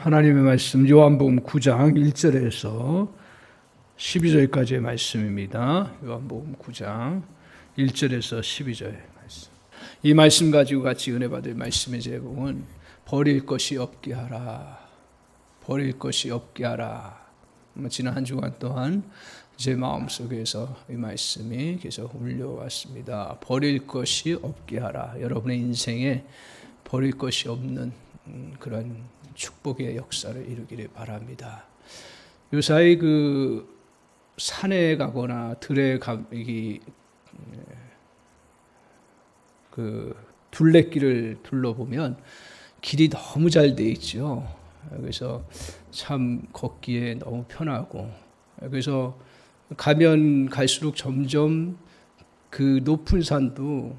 하나님의 말씀 요한복음 9장 1절에서 12절까지의 말씀입니다. 요한복음 9장 1절에서 12절 말씀. 이 말씀 가지고 같이 은혜 받을 말씀의 제목은 버릴 것이 없게 하라. 버릴 것이 없게 하라. 지난 한 주간 동안 제 마음속에서 이 말씀이 계속 울려왔습니다. 버릴 것이 없게 하라. 여러분의 인생에 버릴 것이 없는 그런 축복의 역사를 이루기를 바랍니다. 요사이 산에 가거나 들에 둘레길을 둘러보면 길이 너무 잘 돼 있죠. 그래서 참 걷기에 너무 편하고, 그래서 가면 갈수록 점점 그 높은 산도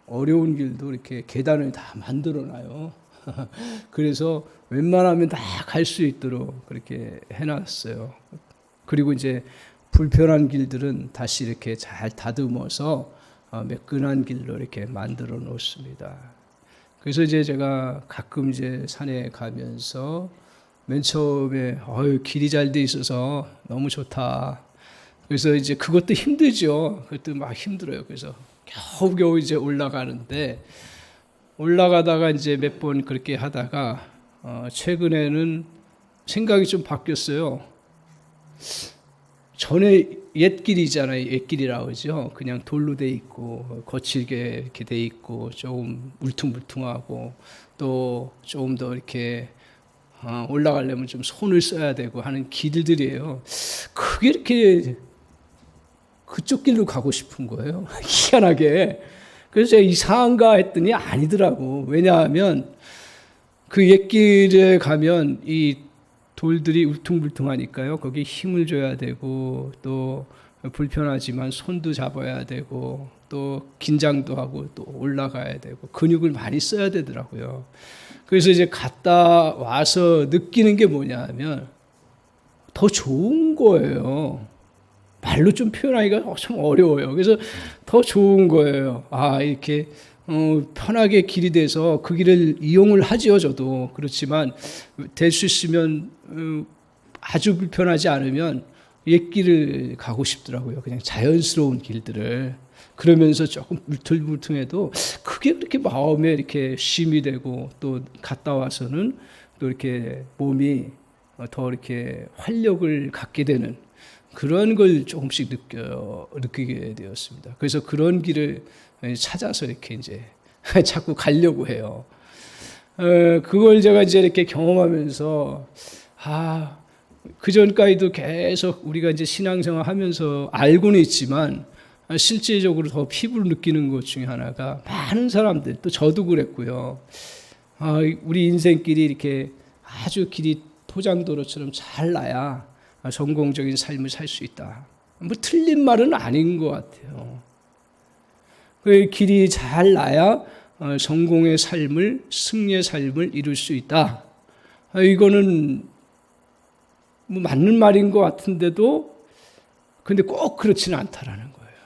어려운 길도 이렇게 계단을 다 만들어 놔요. 그래서 웬만하면 다 갈 수 있도록 그렇게 해놨어요. 그리고 이제 불편한 길들은 다시 이렇게 잘 다듬어서 매끈한 길로 이렇게 만들어 놓습니다. 그래서 이제 제가 가끔 이제 산에 가면서 맨 처음에 길이 잘 돼 있어서 너무 좋다. 그래서 이제 그것도 힘들죠. 그것도 막 힘들어요. 그래서 겨우겨우 이제 올라가다가 이제 몇 번 그렇게 하다가 최근에는 생각이 좀 바뀌었어요. 전에 옛길이잖아요. 옛길이라고 하죠. 그냥 돌로 돼 있고 거칠게 이렇게 돼 있고 조금 울퉁불퉁하고 또 조금 더 이렇게 올라가려면 좀 손을 써야 되고 하는 길들이에요. 그게 이렇게 그쪽 길로 가고 싶은 거예요. 희한하게. 그래서 제가 이상한가 했더니 아니더라고. 왜냐하면 그 옛길에 가면 이 돌들이 울퉁불퉁하니까요. 거기에 힘을 줘야 되고 또 불편하지만 손도 잡아야 되고 또 긴장도 하고 또 올라가야 되고 근육을 많이 써야 되더라고요. 그래서 이제 갔다 와서 느끼는 게 뭐냐 하면 더 좋은 거예요. 말로 좀 표현하기가 참 어려워요. 그래서 더 좋은 거예요. 이렇게 편하게 길이 돼서 그 길을 이용을 하지요. 저도 그렇지만 될 수 있으면 아주 불편하지 않으면 옛길을 가고 싶더라고요. 그냥 자연스러운 길들을. 그러면서 조금 울퉁불퉁해도 그게 그렇게 마음에 이렇게 쉼이 되고 또 갔다 와서는 또 이렇게 몸이 더 이렇게 활력을 갖게 되는 그런 걸 조금씩 느끼게 되었습니다. 그래서 그런 길을 찾아서 이렇게 이제 자꾸 가려고 해요. 그걸 제가 이제 이렇게 경험하면서, 그 전까지도 계속 우리가 이제 신앙생활 하면서 알고는 있지만, 실제적으로 더 피부로 느끼는 것 중에 하나가 많은 사람들, 또 저도 그랬고요. 우리 인생길이 이렇게 아주 길이 포장도로처럼 잘 나야 성공적인 삶을 살 수 있다. 뭐 틀린 말은 아닌 것 같아요. 그 길이 잘 나야 성공의 삶을, 승리의 삶을 이룰 수 있다. 이거는 뭐 맞는 말인 것 같은데도 근데 꼭 그렇지는 않다라는 거예요.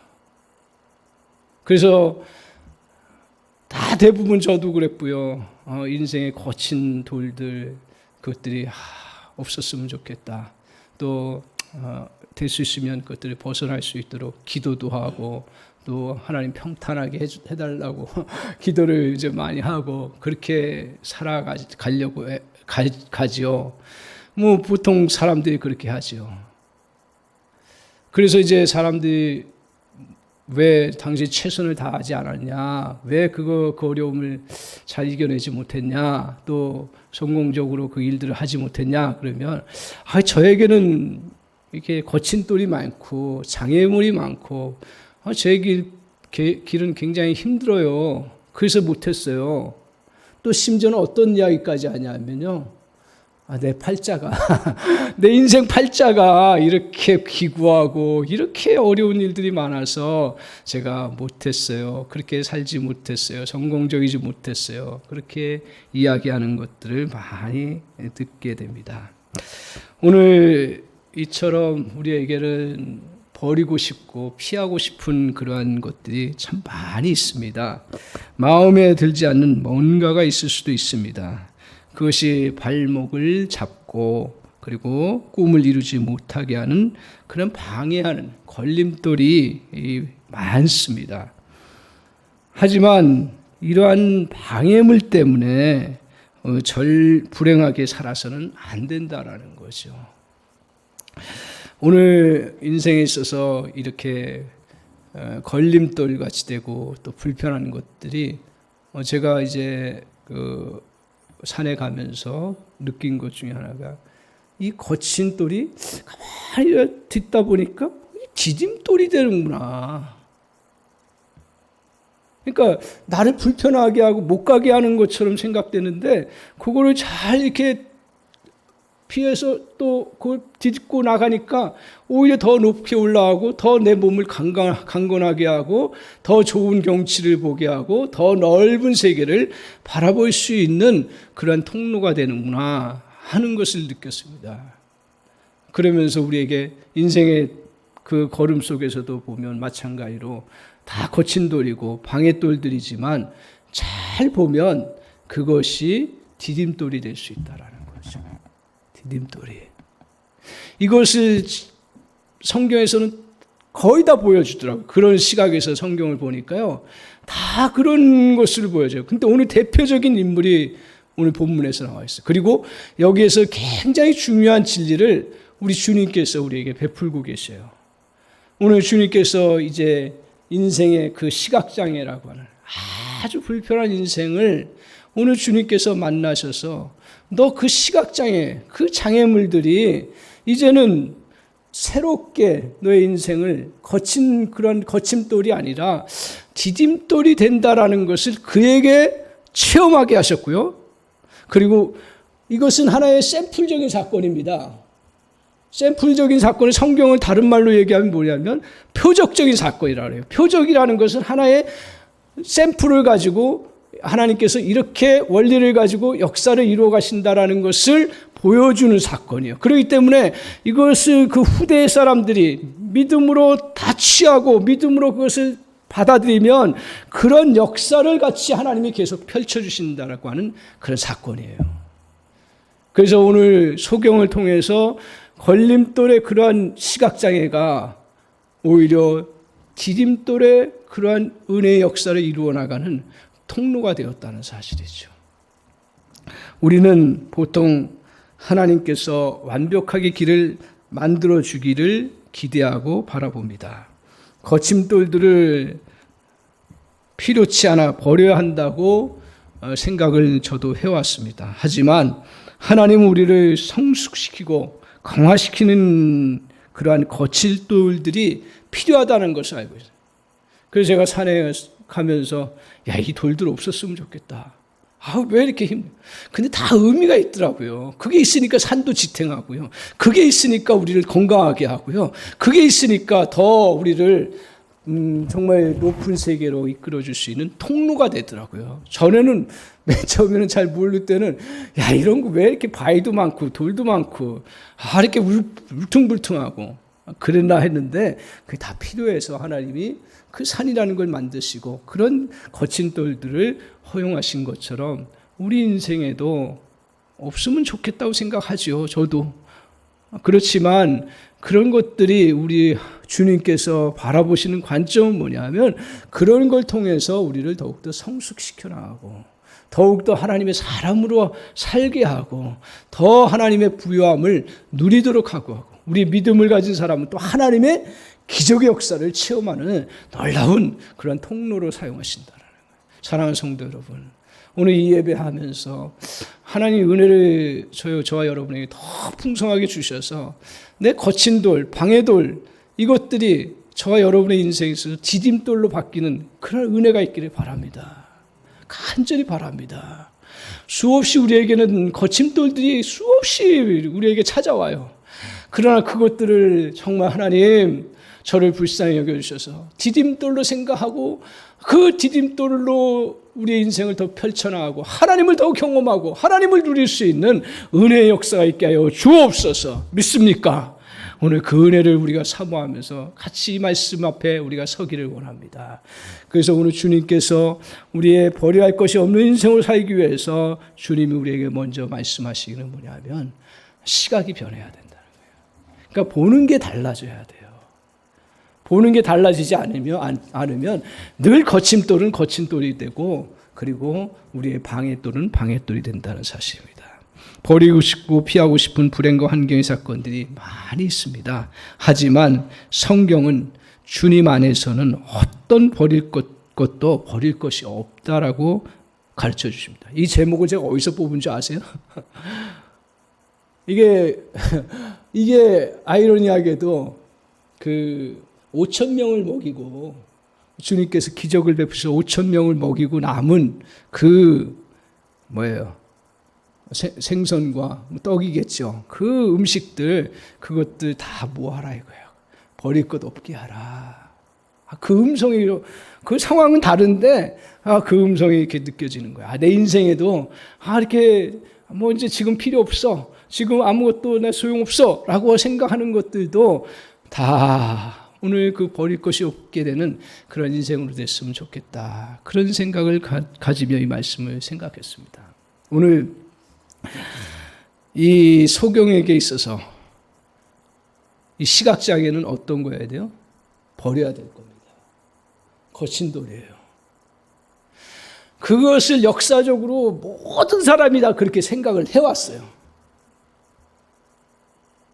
그래서 다 대부분 저도 그랬고요. 인생의 거친 돌들 그것들이 없었으면 좋겠다. 또 될 수 있으면 그것들을 벗어날 수 있도록 기도도 하고 또 하나님 평탄하게 해달라고 기도를 이제 많이 하고 그렇게 살아가려고 가지요. 뭐 보통 사람들이 그렇게 하죠. 그래서 이제 사람들이 왜 당신 최선을 다하지 않았냐? 왜 그 어려움을 잘 이겨내지 못했냐? 또 성공적으로 그 일들을 하지 못했냐? 그러면 저에게는 이렇게 거친 돌이 많고 장애물이 많고 제 길은 굉장히 힘들어요. 그래서 못했어요. 또 심지어는 어떤 이야기까지 하냐면요. 내 팔자가 내 인생 팔자가 이렇게 기구하고 이렇게 어려운 일들이 많아서 제가 못했어요. 그렇게 살지 못했어요. 성공적이지 못했어요. 그렇게 이야기하는 것들을 많이 듣게 됩니다. 오늘 이처럼 우리에게는 버리고 싶고 피하고 싶은 그러한 것들이 참 많이 있습니다. 마음에 들지 않는 뭔가가 있을 수도 있습니다. 그것이 발목을 잡고 그리고 꿈을 이루지 못하게 하는 그런 방해하는 걸림돌이 많습니다. 하지만 이러한 방해물 때문에 불행하게 살아서는 안 된다라는 거죠. 오늘 인생에 있어서 이렇게 걸림돌 같이 되고 또 불편한 것들이 제가 이제 그 산에 가면서 느낀 것 중에 하나가 이 거친 돌이 가만히 듣다 보니까 디딤돌이 되는구나. 그러니까 나를 불편하게 하고 못 가게 하는 것처럼 생각되는데 그거를 잘 이렇게 피해서 또 그걸 딛고 나가니까 오히려 더 높이 올라가고 더 내 몸을 강건하게 하고 더 좋은 경치를 보게 하고 더 넓은 세계를 바라볼 수 있는 그런 통로가 되는구나 하는 것을 느꼈습니다. 그러면서 우리에게 인생의 그 걸음 속에서도 보면 마찬가지로 다 거친 돌이고 방해돌들이지만 잘 보면 그것이 디딤돌이 될 수 있다라는 거죠. 디딤돌이. 이것을 성경에서는 거의 다 보여주더라고요. 그런 시각에서 성경을 보니까요. 다 그런 것을 보여줘요. 근데 오늘 대표적인 인물이 오늘 본문에서 나와 있어요. 그리고 여기에서 굉장히 중요한 진리를 우리 주님께서 우리에게 베풀고 계셔요. 오늘 주님께서 이제 인생의 그 시각장애라고 하는 아주 불편한 인생을 오늘 주님께서 만나셔서 너 그 시각장애, 그 장애물들이 이제는 새롭게 너의 인생을 거친 그런 거침돌이 아니라 디딤돌이 된다라는 것을 그에게 체험하게 하셨고요. 그리고 이것은 하나의 샘플적인 사건입니다. 샘플적인 사건을 성경을 다른 말로 얘기하면 뭐냐면 표적적인 사건이라고 해요. 표적이라는 것은 하나의 샘플을 가지고 하나님께서 이렇게 원리를 가지고 역사를 이루어 가신다라는 것을 보여주는 사건이에요. 그렇기 때문에 이것을 그 후대의 사람들이 믿음으로 다 취하고 믿음으로 그것을 받아들이면 그런 역사를 같이 하나님이 계속 펼쳐주신다라고 하는 그런 사건이에요. 그래서 오늘 소경을 통해서 걸림돌의 그러한 시각장애가 오히려 디딤돌의 그러한 은혜의 역사를 이루어 나가는 통로가 되었다는 사실이죠. 우리는 보통 하나님께서 완벽하게 길을 만들어 주기를 기대하고 바라봅니다. 거침돌들을 필요치 않아 버려야 한다고 생각을 저도 해왔습니다. 하지만 하나님은 우리를 성숙시키고 강화시키는 그러한 거칠 돌들이 필요하다는 것을 알고 있어요. 그래서 제가 산에 가면서 이 돌들 없었으면 좋겠다. 왜 이렇게 힘들어? 근데 다 의미가 있더라고요. 그게 있으니까 산도 지탱하고요. 그게 있으니까 우리를 건강하게 하고요. 그게 있으니까 더 우리를 정말 높은 세계로 이끌어줄 수 있는 통로가 되더라고요. 전에는 맨 처음에는 잘 모를 때는 이런 거 왜 이렇게 바위도 많고 돌도 많고 이렇게 울퉁불퉁하고 그랬나 했는데 그게 다 필요해서 하나님이 그 산이라는 걸 만드시고 그런 거친 돌들을 허용하신 것처럼 우리 인생에도 없으면 좋겠다고 생각하죠. 저도. 그렇지만 그런 것들이 우리 주님께서 바라보시는 관점은 뭐냐면 그런 걸 통해서 우리를 더욱더 성숙시켜 나가고 더욱더 하나님의 사람으로 살게 하고 더 하나님의 부요함을 누리도록 하고 우리 믿음을 가진 사람은 또 하나님의 기적의 역사를 체험하는 놀라운 그런 통로로 사용하신다는 거예요. 사랑하는 성도 여러분, 오늘 이 예배하면서 하나님 은혜를 저와 여러분에게 더 풍성하게 주셔서 내 거친 돌, 방해돌 이것들이 저와 여러분의 인생에서 디딤돌로 바뀌는 그런 은혜가 있기를 바랍니다. 간절히 바랍니다. 수없이 우리에게는 거침돌들이 수없이 우리에게 찾아와요. 그러나 그것들을 정말 하나님 저를 불쌍히 여겨주셔서 디딤돌로 생각하고 그 디딤돌로 우리의 인생을 더 펼쳐나가고 하나님을 더 경험하고 하나님을 누릴 수 있는 은혜의 역사가 있게 하여 주옵소서. 믿습니까? 오늘 그 은혜를 우리가 사모하면서 같이 이 말씀 앞에 우리가 서기를 원합니다. 그래서 오늘 주님께서 우리의 버려야 할 것이 없는 인생을 살기 위해서 주님이 우리에게 먼저 말씀하시기는 뭐냐면 시각이 변해야 된다는 거예요. 그러니까 보는 게 달라져야 돼요. 보는 게 달라지지 않으면 늘 거친 돌은 거친 돌이 되고 그리고 우리의 방해돌은 방해돌이 된다는 사실입니다. 버리고 싶고 피하고 싶은 불행과 환경의 사건들이 많이 있습니다. 하지만 성경은 주님 안에서는 어떤 버릴 것도 버릴 것이 없다라고 가르쳐 주십니다. 이 제목을 제가 어디서 뽑은 줄 아세요? 이게 아이러니하게도 5,000명을 먹이고 주님께서 기적을 베푸셔서 5,000명을 먹이고 남은 생선과 떡이겠죠. 그 음식들 그것들 다 모아라 이거예요. 버릴 것 없게 하라. 그 음성이 그 상황은 다른데 그 음성이 이렇게 느껴지는 거야. 내 인생에도 이렇게 이제 지금 필요 없어. 지금 아무것도 내 소용 없어라고 생각하는 것들도 다 오늘 버릴 것이 없게 되는 그런 인생으로 됐으면 좋겠다. 그런 생각을 가지며 이 말씀을 생각했습니다. 오늘 이 소경에게 있어서 이 시각장애는 어떤 거여야 돼요? 버려야 될 겁니다. 거친 돌이에요. 그것을 역사적으로 모든 사람이 다 그렇게 생각을 해왔어요.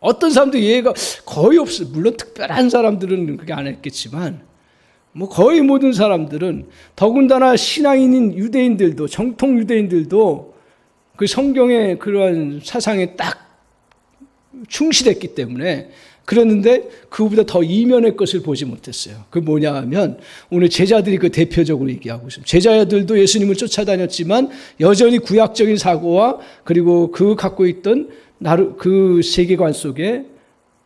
어떤 사람도 이해가 거의 없어요. 물론 특별한 사람들은 그렇게 안 했겠지만 거의 모든 사람들은 더군다나 신앙인인 유대인들도 정통 유대인들도 그 성경의 그러한 사상에 딱 충실했기 때문에 그랬는데 그보다 더 이면의 것을 보지 못했어요. 그 뭐냐 하면 오늘 제자들이 그 대표적으로 얘기하고 있습니다. 제자들도 예수님을 쫓아다녔지만 여전히 구약적인 사고와 그리고 그 갖고 있던 그 세계관 속에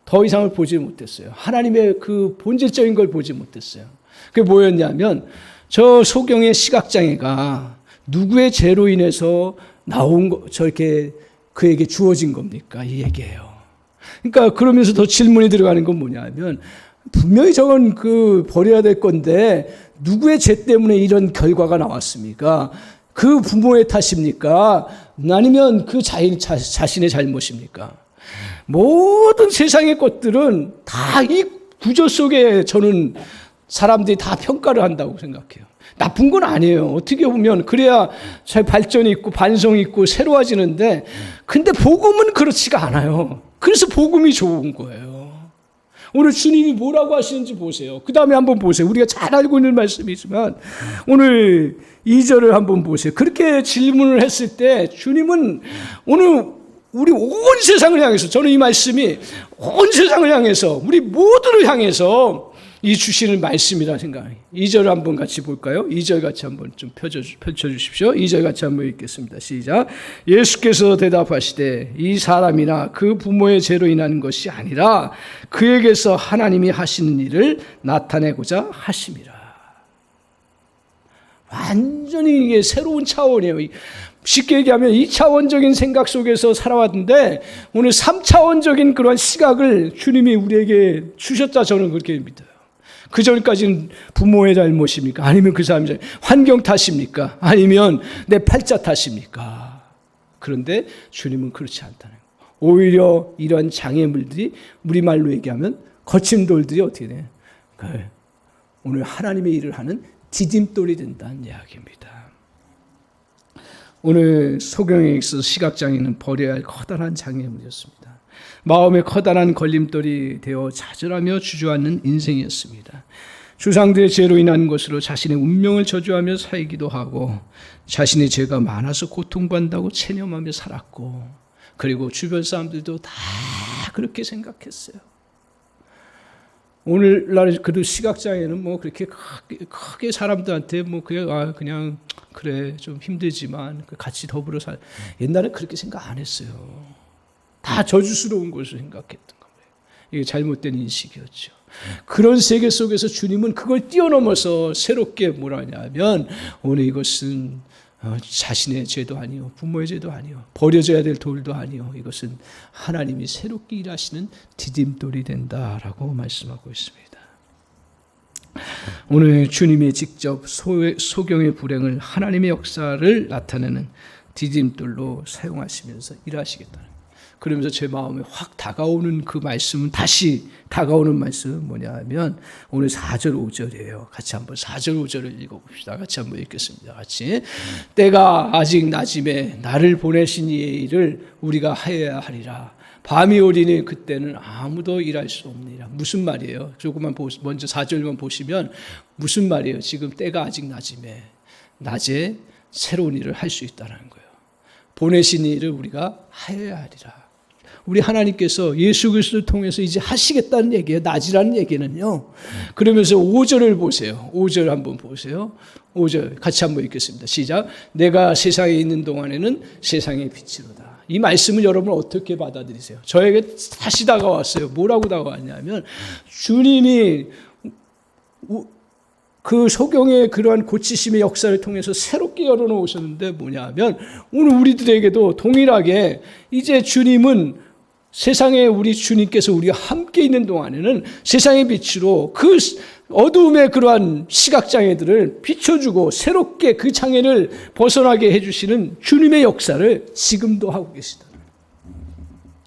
더 이상을 보지 못했어요. 하나님의 그 본질적인 걸 보지 못했어요. 그게 뭐였냐면 저 소경의 시각장애가 누구의 죄로 인해서 저렇게 그에게 주어진 겁니까? 이 얘기예요. 그러니까 그러면서 더 질문이 들어가는 건 뭐냐면 분명히 저건 버려야 될 건데 누구의 죄 때문에 이런 결과가 나왔습니까? 그 부모의 탓입니까? 아니면 그 자신의 잘못입니까? 모든 세상의 것들은 다 이 구조 속에 저는 사람들이 다 평가를 한다고 생각해요. 나쁜 건 아니에요. 어떻게 보면 그래야 잘 발전이 있고 반성이 있고 새로워지는데 근데 복음은 그렇지가 않아요. 그래서 복음이 좋은 거예요. 오늘 주님이 뭐라고 하시는지 보세요. 그 다음에 한번 보세요. 우리가 잘 알고 있는 말씀이지만 오늘 2절을 한번 보세요. 그렇게 질문을 했을 때 주님은 오늘 우리 온 세상을 향해서 저는 이 말씀이 온 세상을 향해서 우리 모두를 향해서 이 주시는 말씀이라 생각해요. 2절을 한번 같이 볼까요? 2절 같이 한번 좀 펼쳐주십시오. 2절 같이 한번 읽겠습니다. 시작. 예수께서 대답하시되 이 사람이나 그 부모의 죄로 인한 것이 아니라 그에게서 하나님이 하시는 일을 나타내고자 하심이라. 완전히 이게 새로운 차원이에요. 쉽게 얘기하면 2차원적인 생각 속에서 살아왔는데 오늘 3차원적인 그런 시각을 주님이 우리에게 주셨다 저는 그렇게 믿어요. 그 전까지는 부모의 잘못입니까? 아니면 그 사람의 환경 탓입니까? 아니면 내 팔자 탓입니까? 그런데 주님은 그렇지 않다는 거예요. 오히려 이런 장애물들이 우리말로 얘기하면 거친 돌들이 어떻게 돼요? 오늘 하나님의 일을 하는 디딤돌이 된다는 이야기입니다. 오늘 소경에 있어서 시각장애는 버려야 할 커다란 장애물이었습니다. 마음의 커다란 걸림돌이 되어 좌절하며 주저앉는 인생이었습니다. 조상들의 죄로 인한 것으로 자신의 운명을 저주하며 살기도 하고 자신의 죄가 많아서 고통받는다고 체념하며 살았고 그리고 주변 사람들도 다 그렇게 생각했어요. 오늘날 그래도 시각장애는 그렇게 크게 사람들한테 그냥 그래 좀 힘들지만 같이 더불어 옛날에 그렇게 생각 안 했어요. 다 저주스러운 것을 생각했던 거예요. 이게 잘못된 인식이었죠. 그런 세계 속에서 주님은 그걸 뛰어넘어서 새롭게 뭐라냐면 오늘 이것은 자신의 죄도 아니요, 부모의 죄도 아니요, 버려져야 될 돌도 아니요, 이것은 하나님이 새롭게 일하시는 디딤돌이 된다라고 말씀하고 있습니다. 오늘 주님이 직접 소경의 불행을 하나님의 역사를 나타내는 디딤돌로 사용하시면서 일하시겠다는, 그러면서 제 마음에 확 다가오는 그 말씀은, 다시 다가오는 말씀은 뭐냐 하면 오늘 4절 5절이에요. 같이 한번 4절 5절을 읽어봅시다. 같이 한번 읽겠습니다. 같이. 때가 아직 낮임에 나를 보내신 이의 일을 우리가 하여야 하리라. 밤이 오리니 그때는 아무도 일할 수 없느니라. 무슨 말이에요? 조금만 먼저 4절만 보시면 무슨 말이에요? 지금 때가 아직 낮임에 낮에 새로운 일을 할 수 있다는 거예요. 보내신 일을 우리가 하여야 하리라. 우리 하나님께서 예수 그리스도를 통해서 이제 하시겠다는 얘기예요. 낮이라는 얘기는요. 그러면서 5절을 보세요. 5절 한번 보세요. 5절 같이 한번 읽겠습니다. 시작. 내가 세상에 있는 동안에는 세상의 빛이로다. 이 말씀을 여러분 어떻게 받아들이세요? 저에게 다시 다가왔어요. 뭐라고 다가왔냐면 주님이 그 소경의 그러한 고치심의 역사를 통해서 새롭게 열어놓으셨는데 뭐냐면 오늘 우리들에게도 동일하게 이제 주님은 세상에 우리 주님께서 우리와 함께 있는 동안에는 세상의 빛으로 그 어두움의 그러한 시각장애들을 비춰주고 새롭게 그 장애를 벗어나게 해주시는 주님의 역사를 지금도 하고 계시다.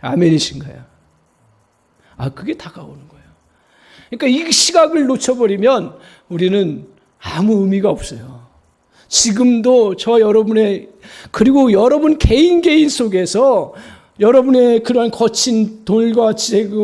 아멘이신가요? 그게 다가오는 거예요. 그러니까 이 시각을 놓쳐버리면 우리는 아무 의미가 없어요. 지금도 저 여러분의, 그리고 여러분 개인 속에서 여러분의 그러한 거친 돌과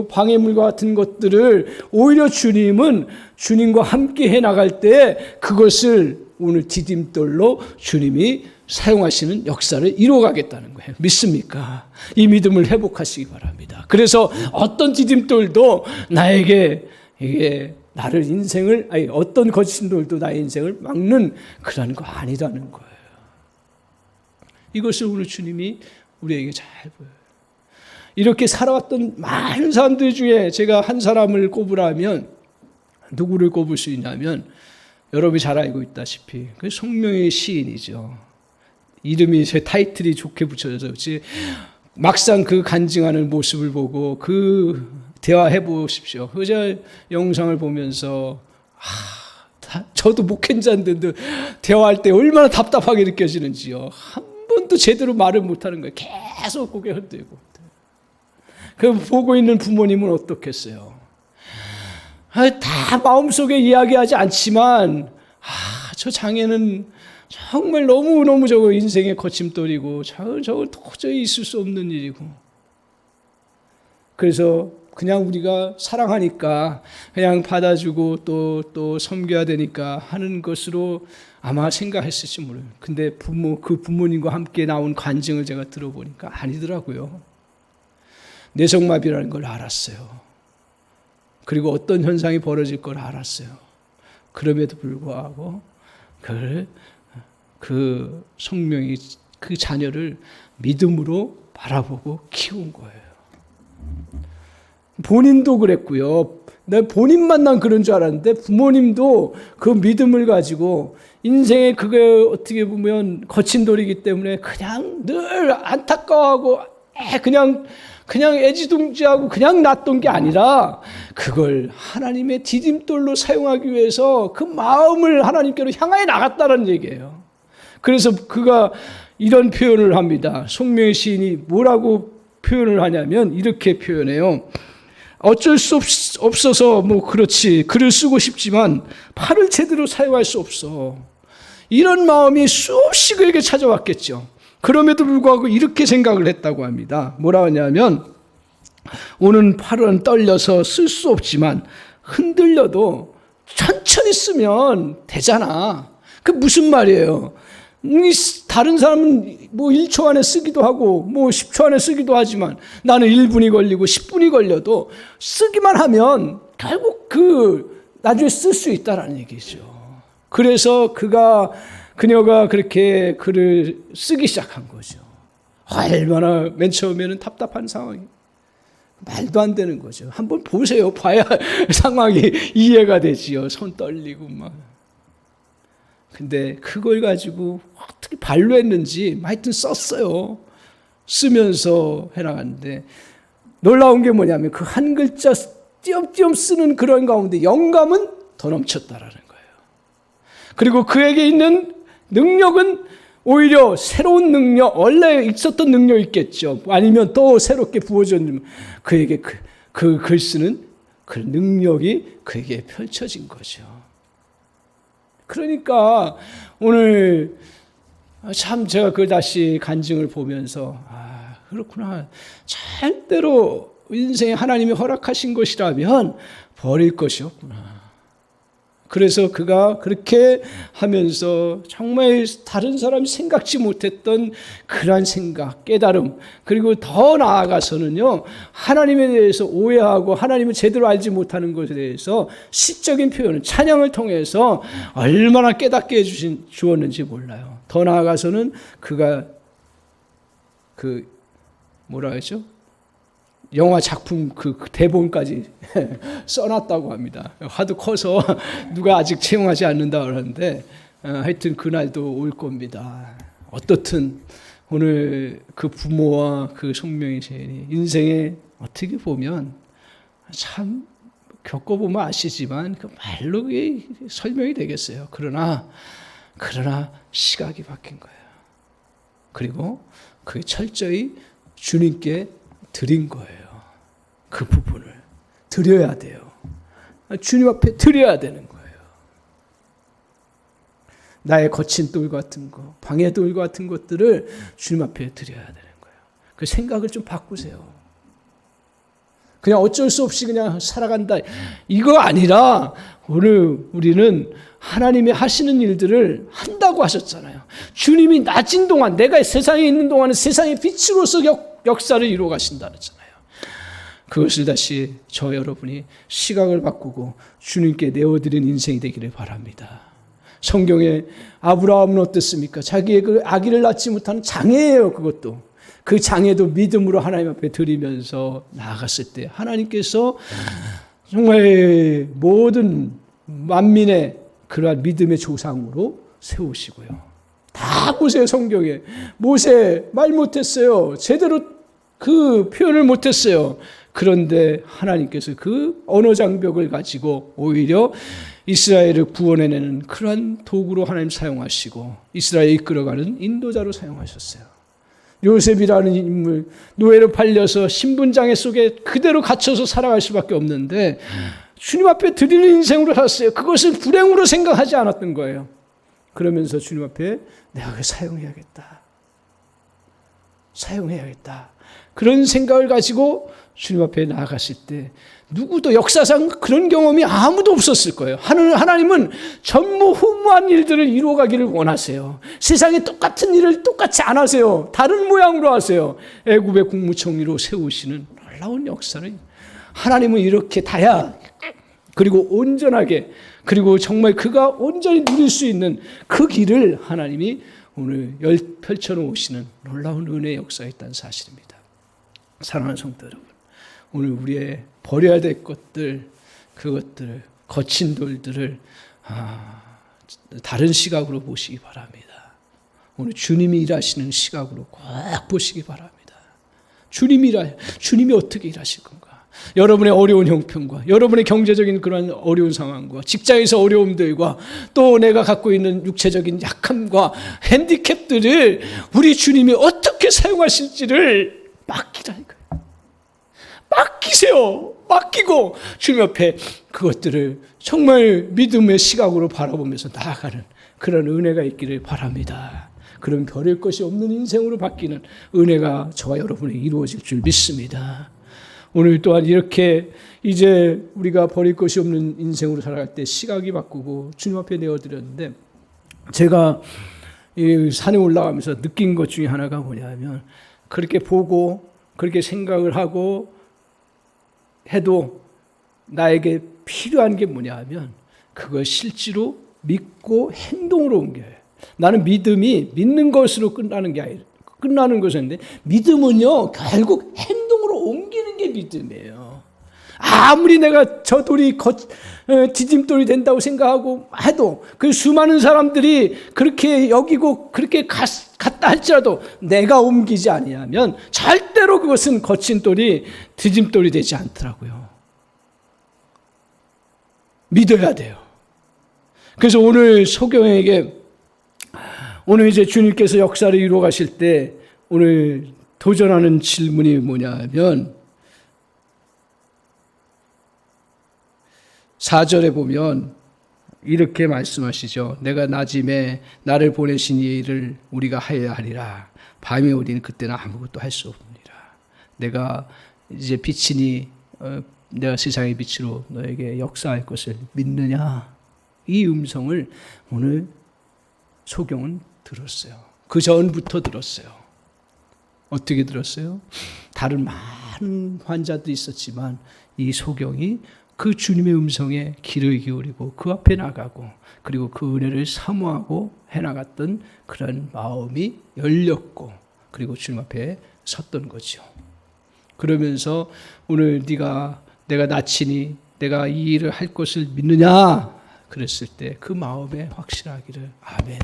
방해물과 같은 것들을 오히려 주님은 주님과 함께 해나갈 때 그것을 오늘 디딤돌로 주님이 사용하시는 역사를 이루어가겠다는 거예요. 믿습니까? 이 믿음을 회복하시기 바랍니다. 그래서 어떤 디딤돌도 나에게 이게 나를 인생을, 어떤 거친 돌도 나의 인생을 막는 그런 거 아니라는 거예요. 이것을 오늘 주님이 우리에게 잘 보여요. 이렇게 살아왔던 많은 사람들 중에 제가 한 사람을 꼽으라면 누구를 꼽을 수 있냐면 여러분이 잘 알고 있다시피 그 송명의 시인이죠. 이름이, 제 타이틀이 좋게 붙여져서 그렇지 막상 그 간증하는 모습을 보고 그 대화해 보십시오. 그 영상을 보면서 저도 목회자인데 대화할 때 얼마나 답답하게 느껴지는지요. 한 번도 제대로 말을 못하는 거예요. 계속 고개 흔들고. 그 보고 있는 부모님은 어떻겠어요? 다 마음속에 이야기하지 않지만 저 장애는 정말 너무너무 저거 인생의 거침돌이고 저거 도저히 있을 수 없는 일이고, 그래서 그냥 우리가 사랑하니까 그냥 받아주고 또 섬겨야 되니까 하는 것으로 아마 생각했을지 모르요. 근데 그 부모님과 함께 나온 간증을 제가 들어보니까 아니더라고요. 뇌성마비라는 걸 알았어요. 그리고 어떤 현상이 벌어질 걸 알았어요. 그럼에도 불구하고 그 성명이 그 자녀를 믿음으로 바라보고 키운 거예요. 본인도 그랬고요. 본인만 난 그런 줄 알았는데 부모님도 그 믿음을 가지고 인생에 그게 어떻게 보면 거친 돌이기 때문에 그냥 늘 안타까워하고 그냥 애지중지하고 그냥 놨던 게 아니라 그걸 하나님의 디딤돌로 사용하기 위해서 그 마음을 하나님께로 향하여 나갔다는 얘기예요. 그래서 그가 이런 표현을 합니다. 송명의 시인이 뭐라고 표현을 하냐면 이렇게 표현해요. 어쩔 수 없어서 그렇지 글을 쓰고 싶지만 팔을 제대로 사용할 수 없어. 이런 마음이 수없이 그에게 찾아왔겠죠. 그럼에도 불구하고 이렇게 생각을 했다고 합니다. 뭐라 하냐면 오는 팔은 떨려서 쓸 수 없지만 흔들려도 천천히 쓰면 되잖아. 그 무슨 말이에요? 다른 사람은 1초 안에 쓰기도 하고 10초 안에 쓰기도 하지만 나는 1분이 걸리고 10분이 걸려도 쓰기만 하면 결국 나중에 쓸 수 있다라는 얘기죠. 그래서 그녀가 그렇게 글을 쓰기 시작한 거죠. 얼마나 맨 처음에는 답답한 상황이 말도 안 되는 거죠. 한번 보세요. 봐야 상황이 이해가 되지요. 손 떨리고 막. 근데 그걸 가지고 어떻게 발로 했는지 하여튼 썼어요. 쓰면서 해나갔는데 놀라운 게 뭐냐면 그 한 글자 띄엄띄엄 쓰는 그런 가운데 영감은 더 넘쳤다라는 거예요. 그리고 그에게 있는 능력은 오히려 새로운 능력, 원래 있었던 능력이 있겠죠. 아니면 또 새롭게 부어진 그에게 그 글 쓰는 그 능력이 그에게 펼쳐진 거죠. 그러니까 오늘 참 제가 그 다시 간증을 보면서 그렇구나. 절대로 인생에 하나님이 허락하신 것이라면 버릴 것이 없구나. 그래서 그가 그렇게 하면서 정말 다른 사람이 생각지 못했던 그러한 생각, 깨달음, 그리고 더 나아가서는요, 하나님에 대해서 오해하고 하나님을 제대로 알지 못하는 것에 대해서 시적인 표현을 찬양을 통해서 얼마나 깨닫게 주었는지 몰라요. 더 나아가서는 그가 뭐라 하죠? 영화 작품 그 대본까지 써놨다고 합니다. 하도 커서 누가 아직 채용하지 않는다 그러는데 하여튼 그날도 올 겁니다. 어떻든 오늘 그 부모와 그 송명의 세인이 인생에 어떻게 보면 참 겪어보면 아시지만 그 말로 설명이 되겠어요. 그러나 시각이 바뀐 거예요. 그리고 그 철저히 주님께 드린 거예요. 그 부분을 드려야 돼요. 주님 앞에 드려야 되는 거예요. 나의 거친 돌 같은 거, 방해 돌 같은 것들을 주님 앞에 드려야 되는 거예요. 그 생각을 좀 바꾸세요. 그냥 어쩔 수 없이 그냥 살아간다. 이거 아니라 오늘 우리는 하나님이 하시는 일들을 한다고 하셨잖아요. 주님이 낮은 동안, 내가 세상에 있는 동안은 세상의 빛으로서 역사를 이루어 가신다 그랬잖아요. 그것을 다시 저 여러분이 시각을 바꾸고 주님께 내어드린 인생이 되기를 바랍니다. 성경에 아브라함은 어땠습니까? 자기의 그 아기를 낳지 못하는 장애예요. 그것도. 그 장애도 믿음으로 하나님 앞에 드리면서 나아갔을 때 하나님께서 정말 모든 만민의 그러한 믿음의 조상으로 세우시고요. 다 보세요. 성경에. 모세 말 못했어요. 제대로 그 표현을 못했어요. 그런데 하나님께서 그 언어 장벽을 가지고 오히려 이스라엘을 구원해내는 그러한 도구로 하나님 사용하시고 이스라엘을 이끌어가는 인도자로 사용하셨어요. 요셉이라는 인물, 노예로 팔려서 신분장애 속에 그대로 갇혀서 살아갈 수밖에 없는데 주님 앞에 드리는 인생으로 살았어요. 그것을 불행으로 생각하지 않았던 거예요. 그러면서 주님 앞에 내가 그걸 사용해야겠다. 그런 생각을 가지고 주님 앞에 나아갔을 때 누구도 역사상 그런 경험이 아무도 없었을 거예요. 하나님은 전무후무한 일들을 이루어가기를 원하세요. 세상에 똑같은 일을 똑같이 안 하세요. 다른 모양으로 하세요. 애굽의 국무총리로 세우시는 놀라운 역사를 하나님은 이렇게 다야 그리고 온전하게 그리고 정말 그가 온전히 누릴 수 있는 그 길을 하나님이 오늘 펼쳐놓으시는 놀라운 은혜의 역사가 있다는 사실입니다. 사랑하는 성도 여러분, 오늘 우리의 버려야 될 것들, 그것들을 거친 돌들을 다른 시각으로 보시기 바랍니다. 오늘 주님이 일하시는 시각으로 꼭 보시기 바랍니다. 주님이 어떻게 일하실 건가? 여러분의 어려운 형편과 여러분의 경제적인 그런 어려운 상황과 직장에서 어려움들과 또 내가 갖고 있는 육체적인 약함과 핸디캡들을 우리 주님이 어떻게 사용하실지를 맡기라니까요. 맡기세요. 맡기고 주님 앞에 그것들을 정말 믿음의 시각으로 바라보면서 나아가는 그런 은혜가 있기를 바랍니다. 그런 버릴 것이 없는 인생으로 바뀌는 은혜가 저와 여러분에게 이루어질 줄 믿습니다. 오늘 또한 이렇게 이제 우리가 버릴 것이 없는 인생으로 살아갈 때 시각이 바꾸고 주님 앞에 내어드렸는데 제가 이 산에 올라가면서 느낀 것 중에 하나가 뭐냐면 그렇게 보고 그렇게 생각을 하고 해도 나에게 필요한 게 뭐냐 하면 그걸 실제로 믿고 행동으로 옮겨요. 나는 믿음이 믿는 것으로 끝나는 게 아니라 끝나는 것인데 믿음은요 결국 행동으로 옮기는 게 믿음이에요. 아무리 내가 저 돌이 디딤돌이 된다고 생각하고 해도 그 수많은 사람들이 그렇게 여기고 그렇게 갔다 할지라도 내가 옮기지 아니하면 절대로 그것은 거친 돌이 디딤돌이 되지 않더라고요. 믿어야 돼요. 그래서 오늘 소경에게 오늘 이제 주님께서 역사를 이루어 가실 때 오늘 도전하는 질문이 뭐냐면 4절에 보면 이렇게 말씀하시죠. 내가 낮임에 나를 보내신 이 일을 우리가 하여야 하리라. 밤에 우리는 그때는 아무것도 할 수 없느니라. 내가 이제 빛이니 내가 세상의 빛으로 너에게 역사할 것을 믿느냐. 이 음성을 오늘 소경은 들었어요. 그 전부터 들었어요. 어떻게 들었어요? 다른 많은 환자들이 있었지만 이 소경이 그 주님의 음성에 귀를 기울이고 그 앞에 나가고 그리고 그 은혜를 사모하고 해나갔던 그런 마음이 열렸고 그리고 주님 앞에 섰던 거죠. 그러면서 오늘 내가 나치니 내가 이 일을 할 것을 믿느냐 그랬을 때 그 마음에 확실하기를 아멘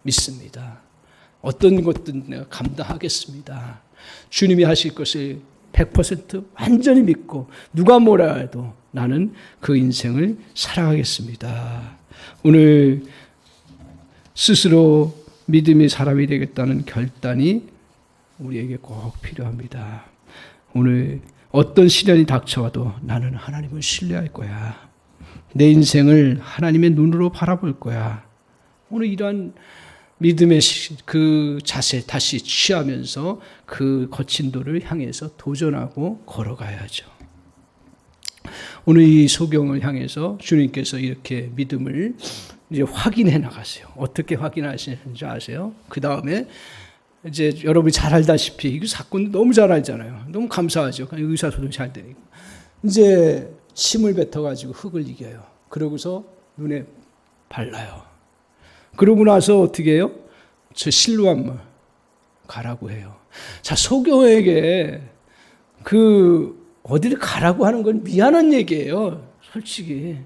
믿습니다. 어떤 것든 내가 감당하겠습니다. 주님이 하실 것을 100% 완전히 믿고 누가 뭐라 해도 나는 그 인생을 살아가겠습니다. 오늘 스스로 믿음의 사람이 되겠다는 결단이 우리에게 꼭 필요합니다. 오늘 어떤 시련이 닥쳐와도 나는 하나님을 신뢰할 거야. 내 인생을 하나님의 눈으로 바라볼 거야. 오늘 이러한 믿음의 그 자세 다시 취하면서 그 거친 돌을 향해서 도전하고 걸어가야죠. 오늘 이 소경을 향해서 주님께서 이렇게 믿음을 이제 확인해 나가세요. 어떻게 확인하시는지 아세요? 그 다음에 이제 여러분이 잘 알다시피 이 사건 너무 잘 알잖아요. 너무 감사하죠. 의사소통이 잘 되니까. 이제 침을 뱉어가지고 흙을 이겨요. 그러고서 눈에 발라요. 그러고 나서 어떻게 해요? 저 실로암을 가라고 해요. 자, 소경에게 어디를 가라고 하는 건 미안한 얘기예요. 솔직히.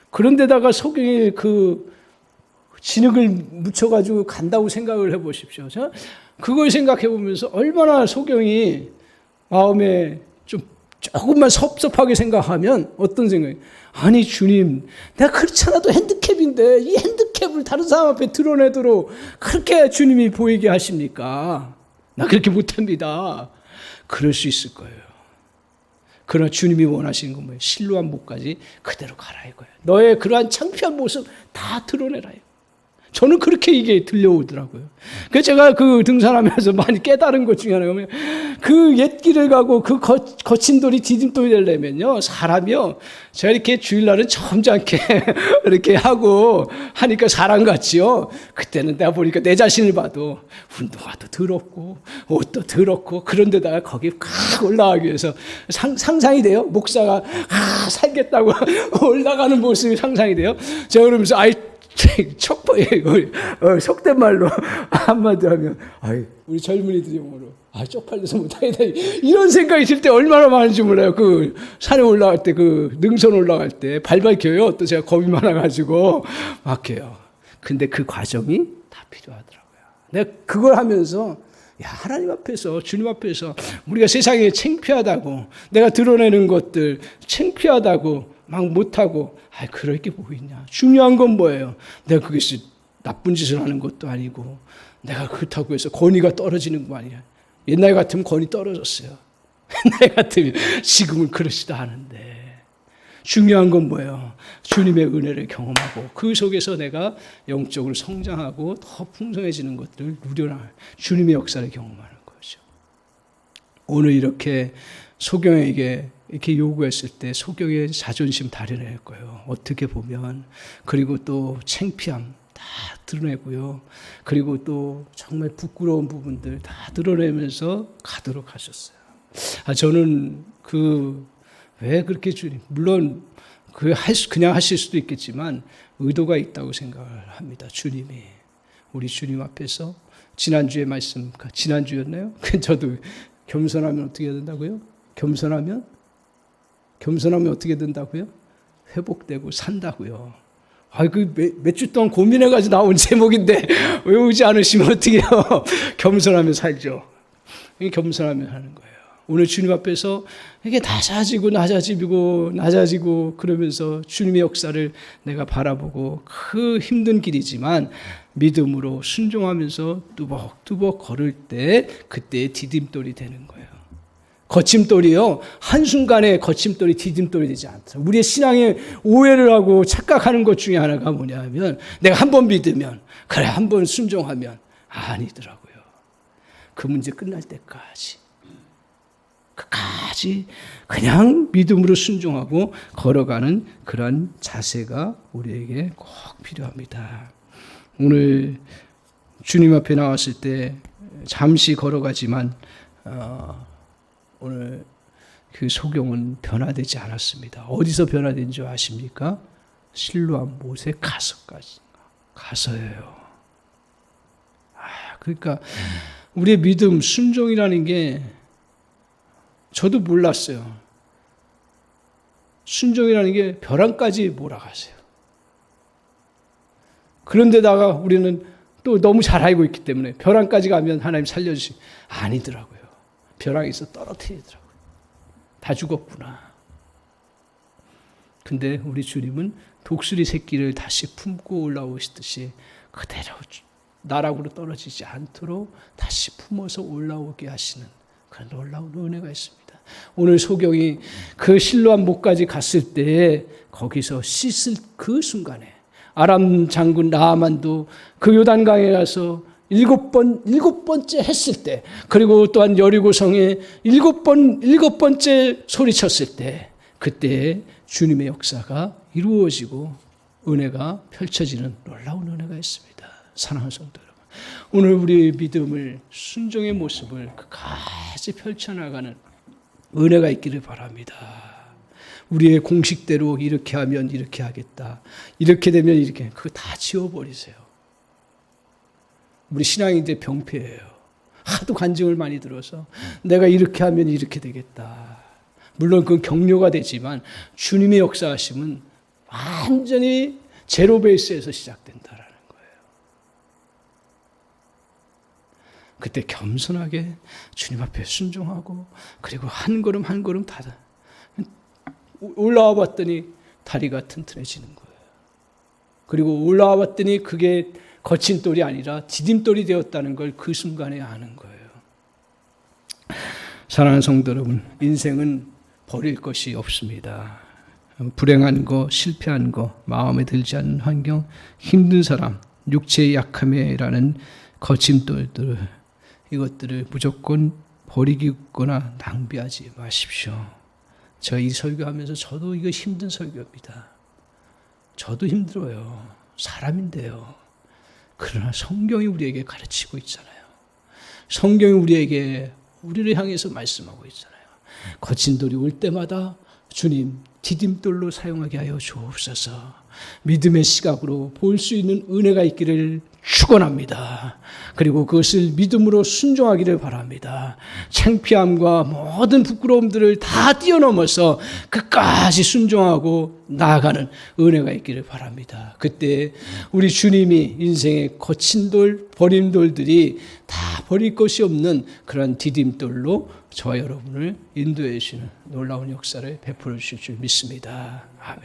그런데다가 소경이 진흙을 묻혀가지고 간다고 생각을 해보십시오. 그걸 생각해 보면서 얼마나 소경이 마음에 조금만 섭섭하게 생각하면 어떤 생각이 아니 주님 내가 그렇지 않아도 핸디캡인데 이 핸디캡을 다른 사람 앞에 드러내도록 그렇게 주님이 보이게 하십니까? 나 그렇게 못합니다. 그럴 수 있을 거예요. 그러나 주님이 원하시는 건 뭐예요? 실루한 목까지 그대로 가라 이거예요. 너의 그러한 창피한 모습 다 드러내라 이거예요. 저는 그렇게 이게 들려오더라고요. 그래서 제가 등산하면서 많이 깨달은 것 중에 하나가 그 옛길을 가고 그 거친 돌이 디딤돌이 되려면요. 사람이요. 제가 이렇게 주일날은 점잖게 이렇게 하고 하니까 사람 같지요. 그때는 내가 보니까 내 자신을 봐도 운동화도 더럽고 옷도 더럽고 그런데다가 거기 팍 올라가기 위해서 상상이 돼요. 목사가 살겠다고 올라가는 모습이 상상이 돼요. 제가 그러면서 척보에 속된 말로 한마디 하면 우리 젊은이들이 영어로 쪽팔려서 못하겠다 이런 생각이 들 때 얼마나 많은지 몰라요. 그 산에 올라갈 때 능선 올라갈 때 발발겨요. 또 제가 겁이 많아가지고 막혀요. 근데 그 과정이 다 필요하더라고요. 내가 그걸 하면서 하나님 앞에서 주님 앞에서 우리가 세상에 창피하다고 내가 드러내는 것들 창피하다고 막 못하고 그럴 게 뭐 있냐. 중요한 건 뭐예요? 내가 그것이 나쁜 짓을 하는 것도 아니고 내가 그렇다고 해서 권위가 떨어지는 거 아니야. 옛날 같으면 권위 떨어졌어요. 옛날 같으면 지금은 그렇지도 않은데 중요한 건 뭐예요? 주님의 은혜를 경험하고 그 속에서 내가 영적으로 성장하고 더 풍성해지는 것들을 누려나갈 주님의 역사를 경험하는 거죠. 오늘 이렇게 소경에게 이렇게 요구했을 때 소경의 자존심 다려낼 거예요. 어떻게 보면. 그리고 또 창피함 다 드러내고요. 그리고 또 정말 부끄러운 부분들 다 드러내면서 가도록 하셨어요. 저는 왜 그렇게 주님, 물론 그냥 하실 수도 있겠지만 의도가 있다고 생각을 합니다. 주님이. 우리 주님 앞에서 지난주에 말씀, 지난주였나요? 저도 겸손하면 어떻게 해야 된다고요? 겸손하면 어떻게 된다고요? 회복되고 산다고요. 몇 주 동안 고민해가지고 나온 제목인데 외우지 않으시면 어떻게 해요? 겸손하면 살죠. 이게 겸손하면 하는 거예요. 오늘 주님 앞에서 이게 낮아지고 그러면서 주님의 역사를 내가 바라보고 그 힘든 길이지만 믿음으로 순종하면서 뚜벅뚜벅 걸을 때 그때 디딤돌이 되는 거예요. 거침돌이요. 한순간에 거침돌이 디딤돌이 되지 않다. 우리의 신앙에 오해를 하고 착각하는 것 중에 하나가 뭐냐면 내가 한 번 믿으면 그래 한 번 순종하면 아니더라고요. 그 문제 끝날 때까지 끝까지 그냥 믿음으로 순종하고 걸어가는 그런 자세가 우리에게 꼭 필요합니다. 오늘 주님 앞에 나왔을 때 잠시 걸어가지만 오늘 그 소경은 변화되지 않았습니다. 어디서 변화된 줄 아십니까? 실로암 못에 가서예요. 그러니까 우리의 믿음, 순종이라는 게 저도 몰랐어요. 순종이라는 게 벼랑까지 몰아가세요. 그런데다가 우리는 또 너무 잘 알고 있기 때문에 벼랑까지 가면 하나님 살려주시 아니더라고요. 벼랑에서 떨어뜨리더라고요. 다 죽었구나. 근데 우리 주님은 독수리 새끼를 다시 품고 올라오시듯이 그대로 나락으로 떨어지지 않도록 다시 품어서 올라오게 하시는 그런 놀라운 은혜가 있습니다. 오늘 소경이 그 실로암 목까지 갔을 때 거기서 씻을 그 순간에 아람 장군 나아만도 그 요단강에 가서 일곱 번째 했을 때, 그리고 또한 여리고성에 일곱 번째 소리쳤을 때, 그때 주님의 역사가 이루어지고 은혜가 펼쳐지는 놀라운 은혜가 있습니다. 사랑하는 성도 여러분, 오늘 우리의 믿음을, 순종의 모습을 끝까지 펼쳐나가는 은혜가 있기를 바랍니다. 우리의 공식대로 이렇게 하면 이렇게 하겠다, 이렇게 되면 이렇게, 그거 다 지워버리세요. 우리 신앙이 이제 병폐예요. 하도 간증을 많이 들어서 내가 이렇게 하면 이렇게 되겠다. 물론 그건 격려가 되지만 주님의 역사하심은 완전히 제로 베이스에서 시작된다라는 거예요. 그때 겸손하게 주님 앞에 순종하고, 그리고 한 걸음 한 걸음 다 올라와 봤더니 다리가 튼튼해지는 거예요. 그리고 올라와 봤더니 그게 거친 돌이 아니라 디딤돌이 되었다는 걸 그 순간에 아는 거예요. 사랑하는 성도 여러분, 인생은 버릴 것이 없습니다. 불행한 거, 실패한 거, 마음에 들지 않는 환경, 힘든 사람, 육체의 약함이라는 거침돌들, 이것들을 무조건 버리거나 낭비하지 마십시오. 저 이 설교하면서 저도 이거 힘든 설교입니다. 저도 힘들어요. 사람인데요. 그러나 성경이 우리에게 가르치고 있잖아요. 성경이 우리를 향해서 말씀하고 있잖아요. 거친 돌이 올 때마다 주님 디딤돌로 사용하게 하여 주옵소서. 믿음의 시각으로 볼 수 있는 은혜가 있기를 축원합니다. 그리고 그것을 믿음으로 순종하기를 바랍니다. 창피함과 모든 부끄러움들을 다 뛰어넘어서 끝까지 순종하고 나아가는 은혜가 있기를 바랍니다. 그때 우리 주님이 인생의 거친 돌, 버린 돌들이 다 버릴 것이 없는 그런 디딤돌로 저와 여러분을 인도해 주시는 놀라운 역사를 베풀어 주실 줄 믿습니다. 아멘.